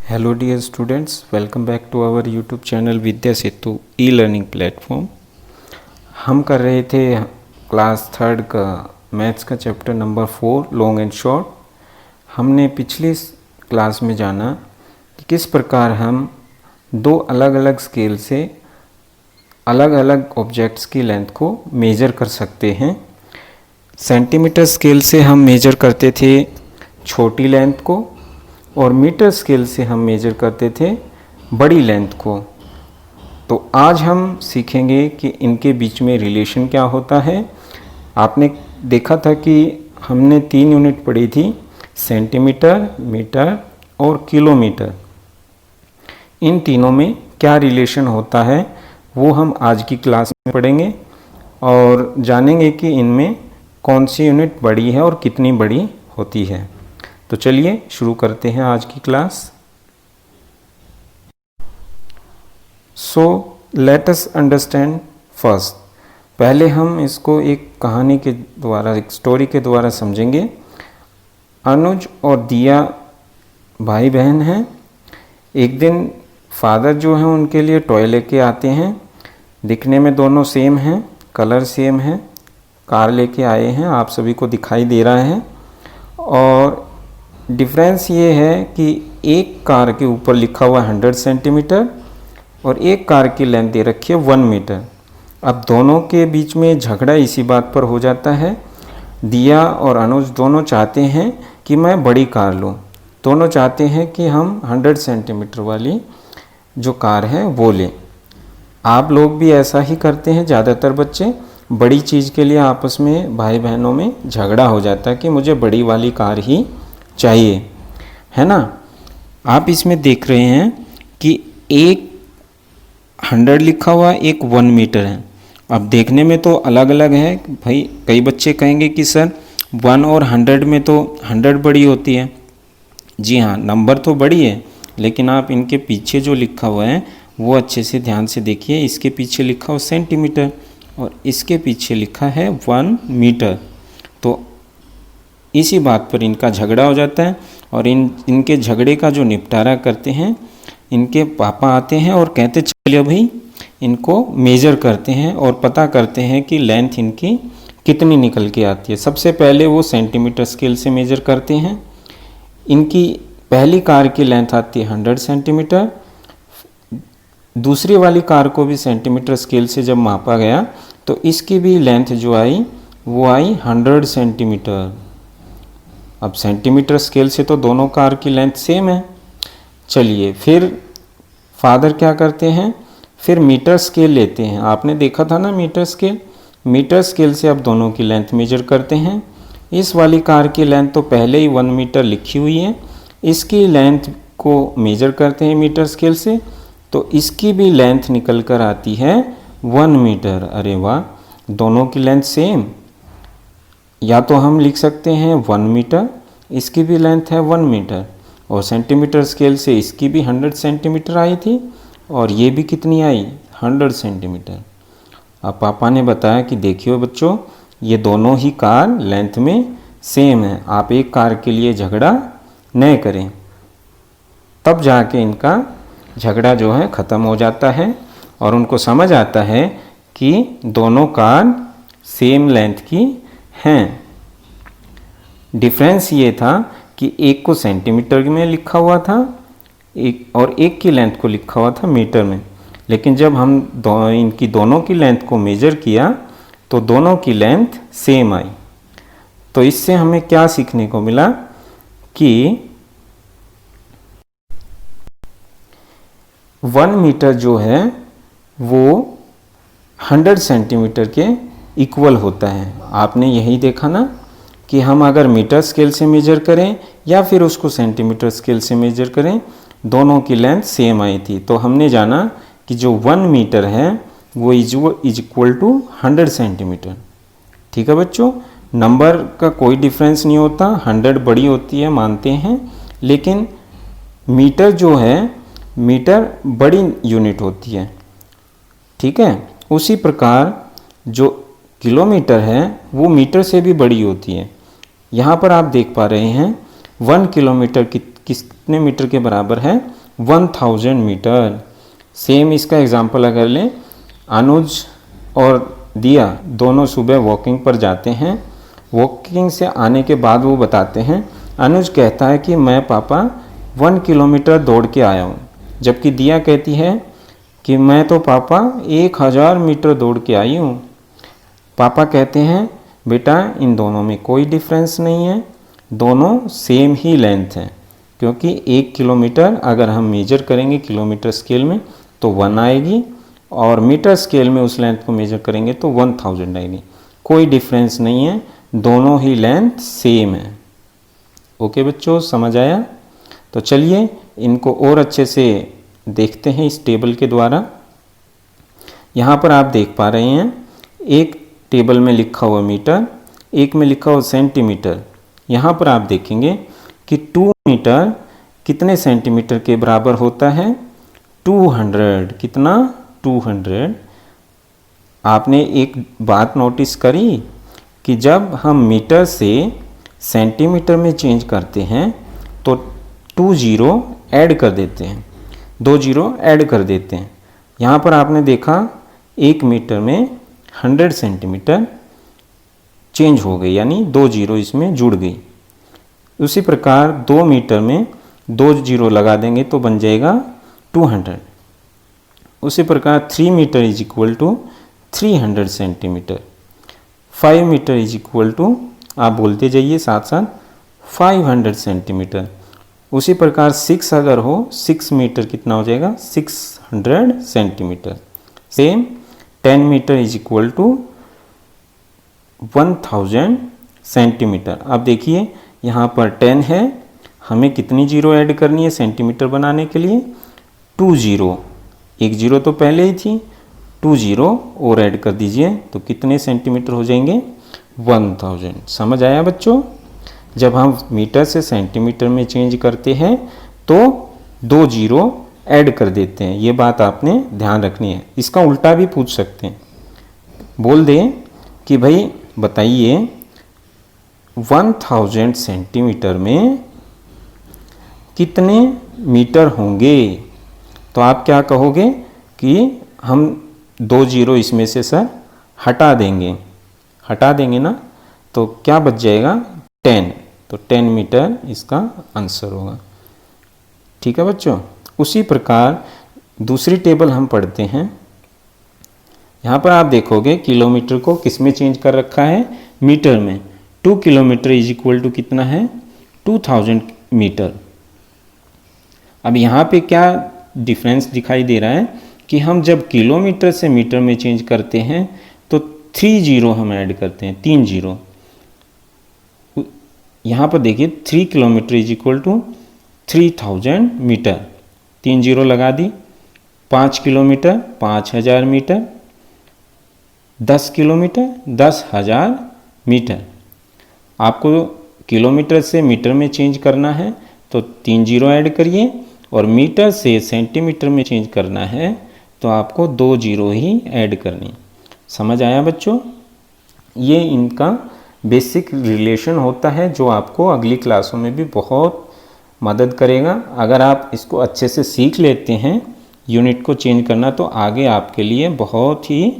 Hello dear students, welcome back to our YouTube channel Vidya Setu e learning platform. हम कर रहे थे क्लास थर्ड का मैथ्स का chapter number 4 long and short. हमने पिछली क्लास में जाना कि किस प्रकार हम दो अलग अलग स्केल से अलग अलग ऑब्जेक्ट्स की लेंथ को मेजर कर सकते हैं। सेंटीमीटर स्केल से हम मेजर करते थे छोटी लेंथ को और मीटर स्केल से हम मेजर करते थे बड़ी लेंथ को। तो आज हम सीखेंगे कि इनके बीच में रिलेशन क्या होता है। आपने देखा था कि हमने 3 यूनिट पढ़ी थी, सेंटीमीटर, मीटर और किलोमीटर। इन तीनों में क्या रिलेशन होता है वो हम आज की क्लास में पढ़ेंगे और जानेंगे कि इनमें कौन सी यूनिट बड़ी है और कितनी बड़ी होती है। तो चलिए शुरू करते हैं आज की class. So let us understand first. पहले हम इसको एक कहानी के द्वारा, एक स्टोरी के द्वारा समझेंगे। अनुज और दिया भाई बहन हैं। एक दिन फादर जो हैं उनके लिए टॉय लेके आते हैं। दिखने में दोनों सेम हैं, कलर सेम है। कार लेके आए हैं, आप सभी को दिखाई दे रहा है। और डिफरेंस ये है कि एक कार के ऊपर लिखा हुआ 100 सेंटीमीटर और एक कार की लेंथ दे रखी है 1 मीटर। अब दोनों के बीच में झगड़ा इसी बात पर हो जाता है। दिया और अनुज दोनों चाहते हैं कि मैं बड़ी कार लूँ। दोनों चाहते हैं कि हम 100 सेंटीमीटर वाली जो कार है वो लें। आप लोग भी ऐसा ही करते हैं। ज़्यादातर बच्चे बड़ी चीज़ के लिए आपस में भाई बहनों में झगड़ा हो जाता है कि मुझे बड़ी वाली कार ही चाहिए, है ना। आप इसमें देख रहे हैं कि एक 100 लिखा हुआ, एक 1 मीटर है। अब देखने में तो अलग अलग है भाई। कई बच्चे कहेंगे कि सर 1 और 100 में तो 100 बड़ी होती है। जी हाँ, नंबर तो बड़ी है, लेकिन आप इनके पीछे जो लिखा हुआ है वो अच्छे से ध्यान से देखिए। इसके पीछे लिखा हुआ सेंटीमीटर और इसके पीछे लिखा है 1 मीटर। तो इसी बात पर इनका झगड़ा हो जाता है और इनके झगड़े का जो निपटारा करते हैं, इनके पापा आते हैं और कहते चलिए भाई इनको मेजर करते हैं और पता करते हैं कि लेंथ इनकी कितनी निकल के आती है। सबसे पहले वो सेंटीमीटर स्केल से मेजर करते हैं। इनकी पहली कार की लेंथ आती है 100 सेंटीमीटर। दूसरी वाली कार को भी सेंटीमीटर स्केल से जब मापा गया तो इसकी भी लेंथ जो आई वो आई 100 सेंटीमीटर। अब सेंटीमीटर स्केल से तो दोनों कार की लेंथ सेम है। चलिए फिर फादर क्या करते हैं, फिर मीटर स्केल लेते हैं। आपने देखा था ना मीटर स्केल। मीटर स्केल से अब दोनों की लेंथ मेजर करते हैं। इस वाली कार की लेंथ तो पहले ही 1 मीटर लिखी हुई है। इसकी लेंथ को मेजर करते हैं मीटर स्केल से, तो इसकी भी लेंथ निकल कर आती है 1 मीटर। अरे वाह, दोनों की लेंथ सेम। या तो हम लिख सकते हैं 1 मीटर, इसकी भी लेंथ है 1 मीटर और सेंटीमीटर स्केल से इसकी भी 100 सेंटीमीटर आई थी और ये भी कितनी आई 100 सेंटीमीटर। अब पापा ने बताया कि देखिए बच्चों, ये दोनों ही कार लेंथ में सेम है, आप एक कार के लिए झगड़ा न करें। तब जाके इनका झगड़ा जो है ख़त्म हो जाता है और उनको समझ आता है कि दोनों कार सेम लेंथ की हैं। डिफरेंस ये था कि एक को सेंटीमीटर में लिखा हुआ था और एक की लेंथ को लिखा हुआ था मीटर में। लेकिन जब हम इनकी दोनों की लेंथ को मेजर किया तो दोनों की लेंथ सेम आई। तो इससे हमें क्या सीखने को मिला कि 1 मीटर जो है वो 100 सेंटीमीटर के इक्वल होता है। आपने यही देखा ना कि हम अगर मीटर स्केल से मेजर करें या फिर उसको सेंटीमीटर स्केल से मेजर करें, दोनों की लेंथ सेम आई थी। तो हमने जाना कि जो 1 मीटर है वो इज इक्वल टू 100 सेंटीमीटर। ठीक है बच्चों, नंबर का कोई डिफरेंस नहीं होता। 100 बड़ी होती है मानते हैं, लेकिन मीटर जो है, मीटर बड़ी यूनिट होती है। ठीक है, उसी प्रकार जो किलोमीटर है वो मीटर से भी बड़ी होती है। यहाँ पर आप देख पा रहे हैं 1 किलोमीटर कितने मीटर के बराबर है? 1000 मीटर। सेम इसका एग्जांपल अगर लें, अनुज और दिया दोनों सुबह वॉकिंग पर जाते हैं। वॉकिंग से आने के बाद वो बताते हैं, अनुज कहता है कि मैं पापा 1 किलोमीटर दौड़ के आया हूँ, जबकि दिया कहती है कि मैं तो पापा 1000 मीटर दौड़ के आई हूँ। पापा कहते हैं बेटा इन दोनों में कोई डिफरेंस नहीं है, दोनों सेम ही लेंथ है, क्योंकि 1 किलोमीटर अगर हम मेजर करेंगे किलोमीटर स्केल में तो 1 आएगी, और मीटर स्केल में उस लेंथ को मेजर करेंगे तो 1000 आएगी। कोई डिफरेंस नहीं है, दोनों ही लेंथ सेम है। ओके बच्चों, समझ आया? तो चलिए इनको और अच्छे से देखते हैं इस टेबल के द्वारा। यहाँ पर आप देख पा रहे हैं, एक टेबल में लिखा हुआ मीटर, एक में लिखा हुआ सेंटीमीटर। यहाँ पर आप देखेंगे कि 2 मीटर कितने सेंटीमीटर के बराबर होता है? 200। कितना? 200। आपने एक बात नोटिस करी कि जब हम मीटर से सेंटीमीटर में चेंज करते हैं तो 2 जीरो ऐड कर देते हैं, 2 जीरो ऐड कर देते हैं। यहाँ पर आपने देखा 1 मीटर में 100 सेंटीमीटर चेंज हो गई, यानी 2 जीरो इसमें जुड़ गई। उसी प्रकार 2 मीटर में 2 जीरो लगा देंगे तो बन जाएगा 200। उसी प्रकार 3 metre is equal to 300 centimetre. 5 metre is equal to, आप बोलते जाइए साथ साथ, 500 सेंटीमीटर। उसी प्रकार 6 अगर हो, 6 मीटर कितना हो जाएगा? 600 centimetre. Same 10 metre is equal to 1000 centimetre. अब देखिए यहाँ पर 10 है, हमें कितनी जीरो ऐड करनी है सेंटीमीटर बनाने के लिए? 2 जीरो। 1 जीरो तो पहले ही थी, 2 जीरो और ऐड कर दीजिए तो कितने सेंटीमीटर हो जाएंगे? 1000। समझ आया बच्चों? जब हम मीटर से सेंटीमीटर में चेंज करते हैं तो 2 जीरो ऐड कर देते हैं, ये बात आपने ध्यान रखनी है। इसका उल्टा भी पूछ सकते हैं, बोल दें कि भाई बताइए 1000 सेंटीमीटर में कितने मीटर होंगे? तो आप क्या कहोगे कि हम 2 जीरो इसमें से सर हटा देंगे ना, तो क्या बच जाएगा? 10। तो 10 मीटर इसका आंसर होगा। ठीक है बच्चों? उसी प्रकार दूसरी टेबल हम पढ़ते हैं। यहाँ पर आप देखोगे किलोमीटर को किस में चेंज कर रखा है? मीटर में। 2 किलोमीटर इज इक्वल टू कितना है? 2000 मीटर। अब यहाँ पे क्या डिफरेंस दिखाई दे रहा है कि हम जब किलोमीटर से मीटर में चेंज करते हैं तो 3 जीरो हम ऐड करते हैं, 3 जीरो। यहाँ पर देखिए 3 kilometre is equal to 3000 metre, 3 zero लगा दी। 5 किलोमीटर 5000 मीटर, 10 किलोमीटर 10,000 मीटर। आपको किलोमीटर से मीटर में चेंज करना है तो 3 जीरो ऐड करिए, और मीटर से सेंटीमीटर में चेंज करना है तो आपको 2 जीरो ही ऐड करनी। समझ आया बच्चों? ये इनका बेसिक रिलेशन होता है जो आपको अगली क्लासों में भी बहुत मदद करेगा। अगर आप इसको अच्छे से सीख लेते हैं यूनिट को चेंज करना, तो आगे आपके लिए बहुत ही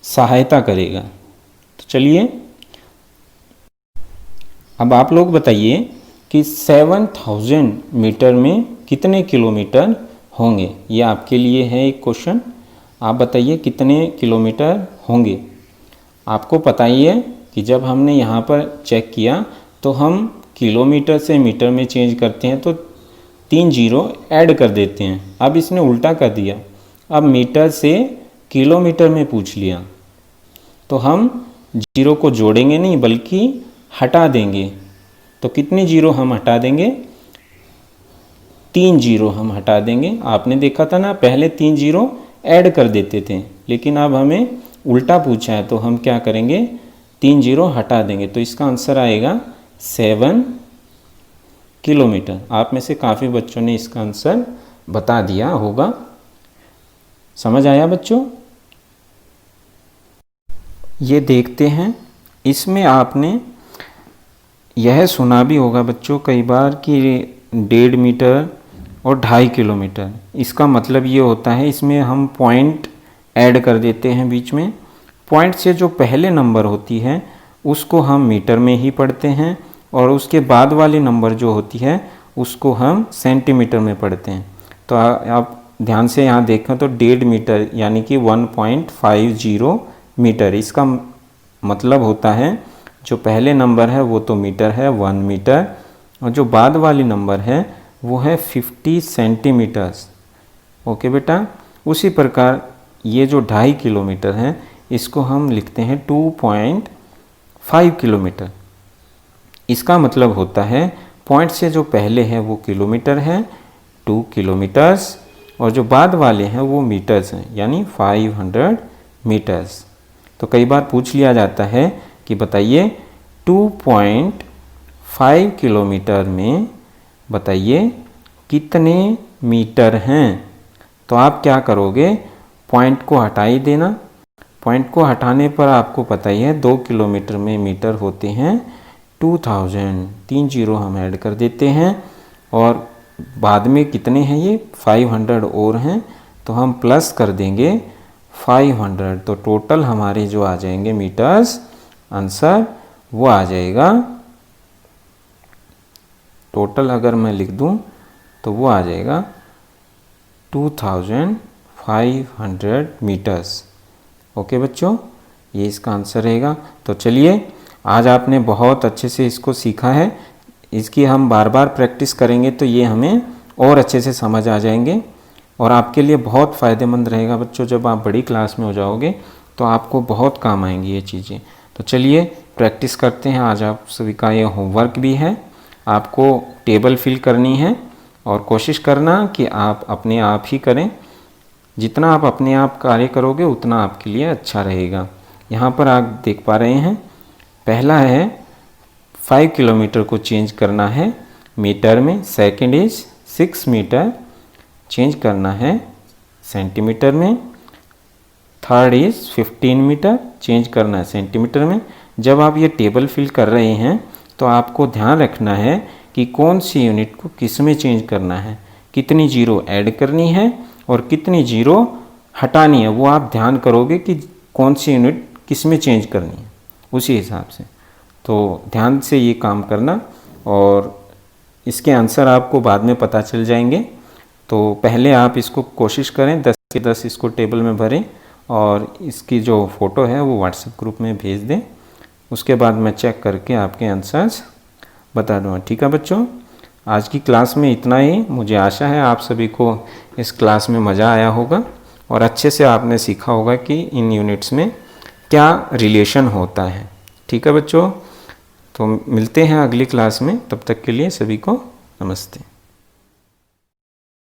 सहायता करेगा। तो चलिए अब आप लोग बताइए कि 7000 मीटर में कितने किलोमीटर होंगे? ये आपके लिए है एक क्वेश्चन। आप बताइए कितने किलोमीटर होंगे? आपको पता ही है कि जब हमने यहाँ पर चेक किया तो हम किलोमीटर से मीटर में चेंज करते हैं तो 3 जीरो ऐड कर देते हैं। अब इसने उल्टा कर दिया, अब मीटर से किलोमीटर में पूछ लिया, तो हम जीरो को जोड़ेंगे नहीं बल्कि हटा देंगे। तो कितने जीरो हम हटा देंगे? 3 जीरो हम हटा देंगे। आपने देखा था ना, पहले 3 जीरो ऐड कर देते थे, लेकिन अब हमें उल्टा पूछा है तो हम क्या करेंगे? 3 जीरो हटा देंगे। तो इसका आंसर आएगा 7 किलोमीटर। आप में से काफ़ी बच्चों ने इसका आंसर बता दिया होगा। समझ आया बच्चों? ये देखते हैं, इसमें आपने यह सुना भी होगा बच्चों कई बार कि 1.5 मीटर और 2.5 किलोमीटर। इसका मतलब ये होता है, इसमें हम पॉइंट ऐड कर देते हैं बीच में। पॉइंट से जो पहले नंबर होती है उसको हम मीटर में ही पढ़ते हैं, और उसके बाद वाली नंबर जो होती है उसको हम सेंटीमीटर में पढ़ते हैं। तो आप ध्यान से यहाँ देखें तो 1.5 मीटर यानी कि 1.50 मीटर, इसका मतलब होता है जो पहले नंबर है वो तो मीटर है 1 मीटर, और जो बाद वाली नंबर है वो है 50 सेंटीमीटर्स। ओके बेटा। उसी प्रकार ये जो 2.5 किलोमीटर है इसको हम लिखते हैं 2.5 किलोमीटर। इसका मतलब होता है पॉइंट से जो पहले है वो किलोमीटर है 2 किलोमीटर्स, और जो बाद वाले हैं वो मीटर्स हैं यानी 500 मीटर्स। तो कई बार पूछ लिया जाता है कि बताइए 2.5 किलोमीटर में बताइए कितने मीटर हैं। तो आप क्या करोगे, पॉइंट को हटा ही देना। पॉइंट को हटाने पर आपको पता ही है 2 किलोमीटर में मीटर होते हैं 2000, 3 जीरो हम ऐड कर देते हैं, और बाद में कितने हैं ये 500 और हैं तो हम प्लस कर देंगे 500। तो टोटल हमारे जो आ जाएंगे मीटर्स, आंसर वो आ जाएगा, टोटल अगर मैं लिख दूं तो वो आ जाएगा 2500 मीटर्स। ओके बच्चों, ये इसका आंसर रहेगा। तो चलिए, आज आपने बहुत अच्छे से इसको सीखा है। इसकी हम बार बार प्रैक्टिस करेंगे तो ये हमें और अच्छे से समझ आ जाएंगे, और आपके लिए बहुत फ़ायदेमंद रहेगा बच्चों। जब आप बड़ी क्लास में हो जाओगे तो आपको बहुत काम आएंगी ये चीज़ें। तो चलिए प्रैक्टिस करते हैं। आज आप सभी का ये होमवर्क भी है, आपको टेबल फिल करनी है, और कोशिश करना कि आप अपने आप ही करें। जितना आप अपने आप कार्य करोगे उतना आपके लिए अच्छा रहेगा। यहाँ पर आप देख पा रहे हैं, पहला है 5 किलोमीटर को चेंज करना है मीटर में, सेकंड इज 6 मीटर चेंज करना है सेंटीमीटर में, थर्ड इज 15 मीटर चेंज करना है सेंटीमीटर में। जब आप ये टेबल फिल कर रहे हैं तो आपको ध्यान रखना है कि कौन सी यूनिट को किस में चेंज करना है, कितनी जीरो ऐड करनी है और कितनी जीरो हटानी है, वो आप ध्यान करोगे कि कौन सी यूनिट किस में चेंज करनी है, उसी हिसाब से। तो ध्यान से ये काम करना, और इसके आंसर आपको बाद में पता चल जाएंगे। तो पहले आप इसको कोशिश करें 10 के 10 इसको टेबल में भरें, और इसकी जो फ़ोटो है वो व्हाट्सएप ग्रुप में भेज दें। उसके बाद मैं चेक करके आपके आंसर्स बता दूँगा। ठीक है बच्चों, आज की क्लास में इतना ही। मुझे आशा है आप सभी को इस क्लास में मज़ा आया होगा, और अच्छे से आपने सीखा होगा कि इन यूनिट्स में क्या रिलेशन होता है। ठीक है बच्चों, तो मिलते हैं अगली क्लास में। तब तक के लिए सभी को नमस्ते।